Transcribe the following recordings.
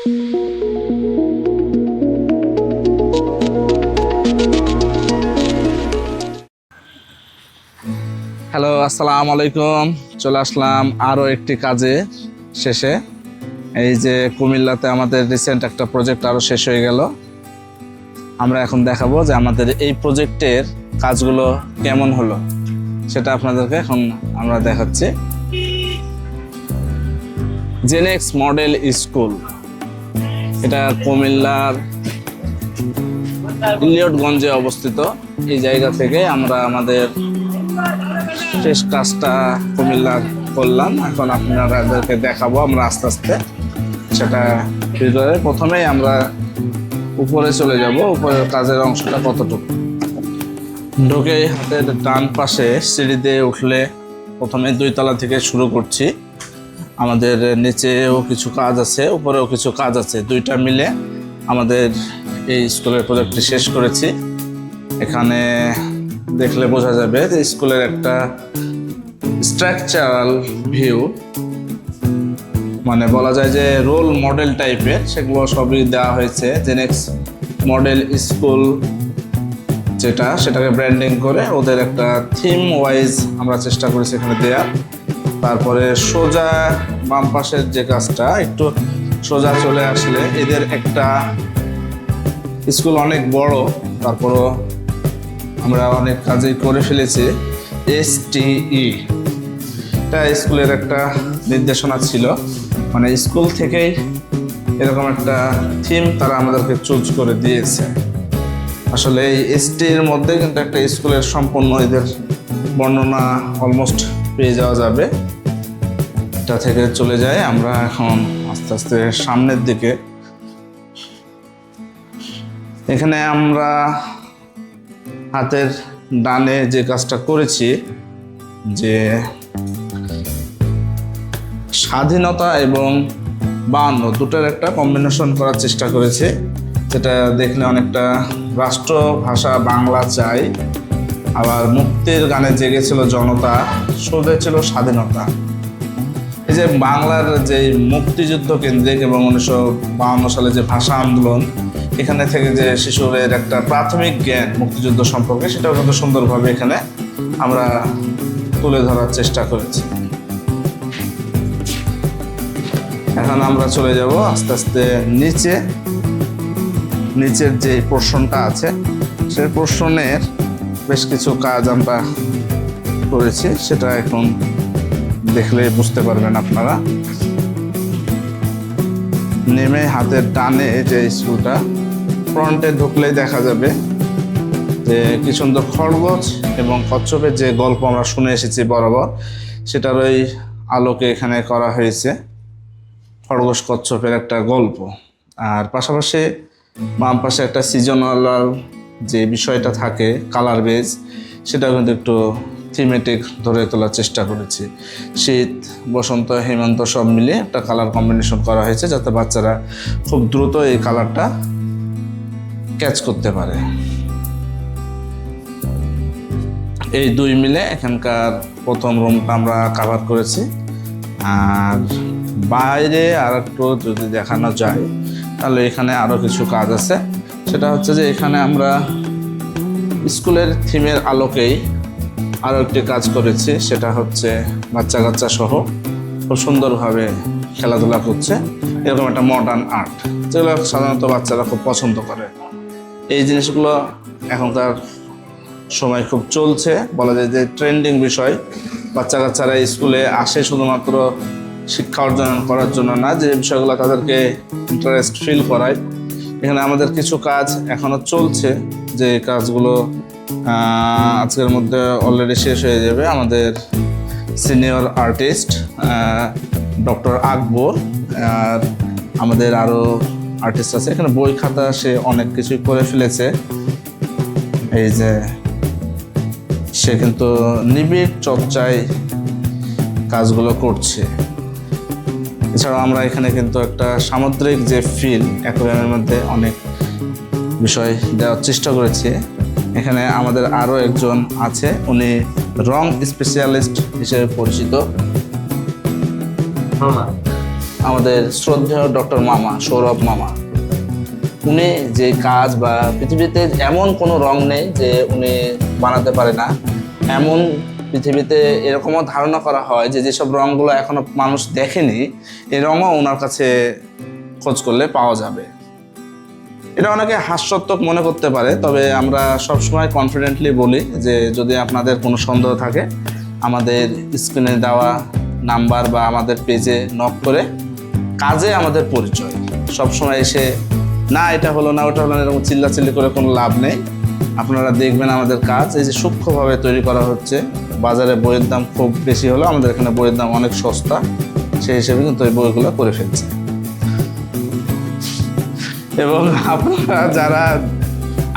Hello, আসসালামু আলাইকুম। চলে আসলাম আরও একটি কাজে শেষে। এই যে কুমিল্লাতে আমাদের রিসেন্ট একটা প্রজেক্ট আরও শেষ হয়ে গেল। আমরা এখন দেখাবো যে আমাদের এই প্রজেক্টের কাজগুলো কেমন হলো, সেটা আপনাদেরকে এখন আমরা দেখাচ্ছি। জেনেক্স মডেল স্কুল, এটা কুমিল্লার ইলিয়টগঞ্জে অবস্থিত। এই জায়গা থেকে আমরা আমাদের শেষ কাজটা কুমিল্লার করলাম। এখন আপনাদেরকে দেখাবো আমরা আস্তে আস্তে সেটা ভিতরে। প্রথমেই আমরা উপরে চলে যাব, উপরের কাজের অংশটা কতটুকু। ঢুকে হাতের ডান পাশে সিঁড়ি দিয়ে উঠলে প্রথমে 2 তলা থেকে শুরু করছি। আমাদের নিচেও কিছু কাজ আছে, উপরেও কিছু কাজ আছে, 2টা মিলে আমাদের এই স্কুলের প্রজেক্টটি শেষ করেছি। এখানে দেখলে বোঝা যাবে যে স্কুলের একটা স্ট্রাকচারাল ভিউ, মানে বলা যায় যে রোল মডেল টাইপের, সেগুলো সবই দেওয়া হয়েছে। জেনেক্স মডেল স্কুল যেটা, সেটাকে ব্র্যান্ডিং করে ওদের একটা থিম ওয়াইজ আমরা চেষ্টা করেছি এখানে দেওয়ার। তারপরে সোজা বাম পাশের যে কাজটা, একটু সোজা চলে আসলে এদের একটা স্কুল অনেক বড়, তারপরও আমরা অনেক কাজই করে ফেলেছি। STE এটা স্কুলের একটা নির্দেশনা ছিল, মানে স্কুল থেকেই এরকম একটা থিম তারা আমাদেরকে চুজ করে দিয়েছে। আসলে এই STEর মধ্যে কিন্তু একটা স্কুলের সম্পূর্ণ এদের বর্ণনা অলমোস্ট পেয়ে যাওয়া যাবে। এটা থেকে চলে যায় আমরা এখন আস্তে আস্তে সামনের দিকে। এখানে আমরা হাতের ডানে যে কাজটা করেছি, যে স্বাধীনতা এবং 52 দুটোর একটা কম্বিনেশন করার চেষ্টা করেছি, যেটা দেখলে অনেকটা রাষ্ট্রভাষা বাংলা চাই, আবার মুক্তির গানে জেগেছিল জনতা, সুরে ছিল স্বাধীনতা। এই যে বাংলার যে মুক্তিযুদ্ধ কেন্দ্রিক এবং 1952 সালে যে ভাষা আন্দোলন, এখানে থেকে যে শিশুদের একটা প্রাথমিক জ্ঞান মুক্তিযুদ্ধ সম্পর্কে, সেটাও কিন্তু সুন্দরভাবে এখানে আমরা তুলে ধরার চেষ্টা করেছি। এখন আমরা চলে যাব আস্তে আস্তে নিচের যে পোর্শনটা আছে, সেই পোর্শনের বেশ কিছু কাজ আমরা করেছি, সেটা এখন দেখলে বুঝতে পারবেন আপনারা। নেমে হাতের ডানে যে স্কুলটা, ফ্রন্টে ঢুকলেই দেখা যাবে যে কি সুন্দর খরগোশ এবং কচ্ছপের যে গল্প আমরা শুনে এসেছি বরাবর, সেটার ওই আলোকে এখানে করা হয়েছে খরগোশ কচ্ছপের একটা গল্প। আর পাশাপাশি বাম পাশে একটা সিজনাল যে বিষয়টা থাকে কালার বেজ, সেটাও কিন্তু একটু থিমেটিক ধরে তোলার চেষ্টা করেছি। শীত, বসন্ত, হেমন্ত সব মিলিয়ে একটা কালার কম্বিনেশন করা হয়েছে, যাতে বাচ্চারা খুব দ্রুত এই কালারটা ক্যাচ করতে পারে। এই 2 মিলে এখানকার প্রথম রুমটা আমরা কাভার করেছি। আর বাইরে আর একটু যদি দেখানো যায়, তাহলে এখানে আরও কিছু কাজ আছে। সেটা হচ্ছে যে এখানে আমরা স্কুলের থিমের আলোকেই আরও একটি কাজ করেছি, সেটা হচ্ছে বাচ্চা কাচ্চা সহ খুব সুন্দরভাবে খেলাধুলা করছে, এরকম একটা মডার্ন আর্ট, যেগুলো সাধারণত বাচ্চারা খুব পছন্দ করে। এই জিনিসগুলো এখনকার সময় খুব চলছে, বলা যায় যে ট্রেন্ডিং বিষয়। বাচ্চা কাচ্চারা স্কুলে আসে শুধুমাত্র শিক্ষা অর্জন করার জন্য না, যে বিষয়গুলো তাদেরকে ইন্টারেস্ট ফিল করায়। এখানে আমাদের কিছু কাজ এখনও চলছে, যে কাজগুলো আজকের মধ্যে অলরেডি শেষ হয়ে যাবে। আমাদের সিনিয়র আর্টিস্ট ডক্টর আকবর, আর আমাদের আরও আর্টিস্ট আছে এখানে, বই খাতা সে অনেক কিছুই করে ফেলেছে। এই যে সে কিন্তু নিবিড় চর্চায় কাজগুলো করছে। এছাড়াও আমরা এখানে কিন্তু একটা সামুদ্রিক যে ফিল, অ্যাকোয়ারিয়ামের মধ্যে অনেক বিষয় দেওয়ার চেষ্টা করেছি। এখানে আমাদের আরও একজন আছে, উনি রং স্পেশালিস্ট হিসেবে পরিচিত। আমাদের শ্রদ্ধেয় ডক্টর মামা, সৌরভ মামা, উনি যে কাজ বা পৃথিবীতে এমন কোনো রং নেই যে উনি বানাতে পারে না। এমন পৃথিবীতে এরকমও ধারণা করা হয় যে যেসব রঙগুলো এখনো মানুষ দেখেনি, এই রঙও ওনার কাছে খোঁজ করলে পাওয়া যাবে। এটা অনেকে হাস্যাত্মক মনে করতে পারে, তবে আমরা সবসময় কনফিডেন্টলি বলি যে যদি আপনাদের কোনো সন্দেহ থাকে, আমাদের স্ক্রিনে দেওয়া নাম্বার বা আমাদের পেজে নক করে কাজে আমাদের পরিচয়। সবসময় এসে না এটা হলো না ওটা হলো না এরকম চিল্লাচিল্লি করে কোনো লাভ নেই। আপনারা দেখবেন আমাদের কাজ এই যে সূক্ষ্মভাবে তৈরি করা হচ্ছে। বাজারে বইয়ের দাম খুব বেশি হলো, আমাদের এখানে বইয়ের দাম অনেক সস্তা, সেই হিসেবে কিন্তু এই বইগুলো করে ফেলছে। এবং আপনারা যারা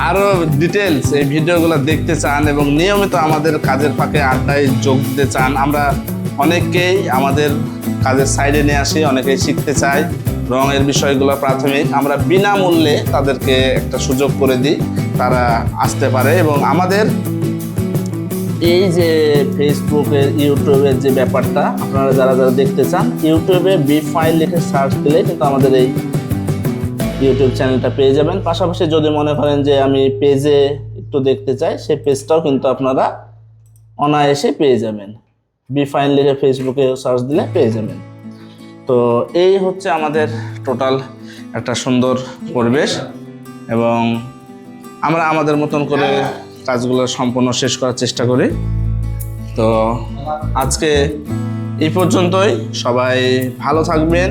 আরও ডিটেলস এই ভিডিওগুলো দেখতে চান এবং নিয়মিত আমাদের কাজের ফাঁকে আড্ডায় যোগ দিতে চান, আমরা অনেককেই আমাদের কাজের সাইডে নিয়ে আসি, অনেকেই শিখতে চাই রঙের বিষয়গুলো প্রাথমিক। আমরা বিনামূল্যে তাদেরকে একটা সুযোগ করে দিই, তারা আসতে পারে। এবং আমাদের এই যে ফেসবুকের, ইউটিউবের যে ব্যাপারটা, আপনারা যারা যারা দেখতে চান, ইউটিউবে বিফাইল লিখে সার্চ দিলে কিন্তু আমাদের এই ইউটিউব চ্যানেলটা পেয়ে যাবেন। পাশাপাশি যদি মনে করেন যে আমি পেজে একটু দেখতে চাই, সেই পেজটাও কিন্তু আপনারা অনায়াসে পেয়ে যাবেন। বিফাইল লিখে ফেসবুকে সার্চ দিলে পেয়ে যাবেন। তো এই হচ্ছে আমাদের টোটাল একটা সুন্দর পরিবেশ, এবং আমরা আমাদের মতন করে কাজগুলো সম্পূর্ণ শেষ করার চেষ্টা করি। তো আজকে এই পর্যন্তই। সবাই ভালো থাকবেন,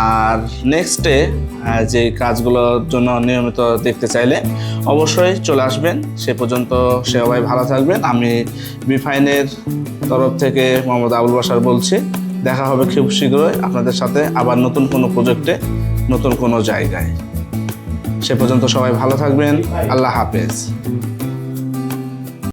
আর নেক্সটে যে কাজগুলোর জন্য নিয়মিত দেখতে চাইলে অবশ্যই চলে আসবেন। সে পর্যন্ত সবাই ভালো থাকবেন। আমি বিফাইনের তরফ থেকে মোহাম্মদ আবুল বাশার বলছি। দেখা হবে খুব শীঘ্রই আপনাদের সাথে আবার নতুন কোনো প্রজেক্টে, নতুন কোনো জায়গায়। সে পর্যন্ত সবাই ভালো থাকবেন। আল্লাহ হাফেজ।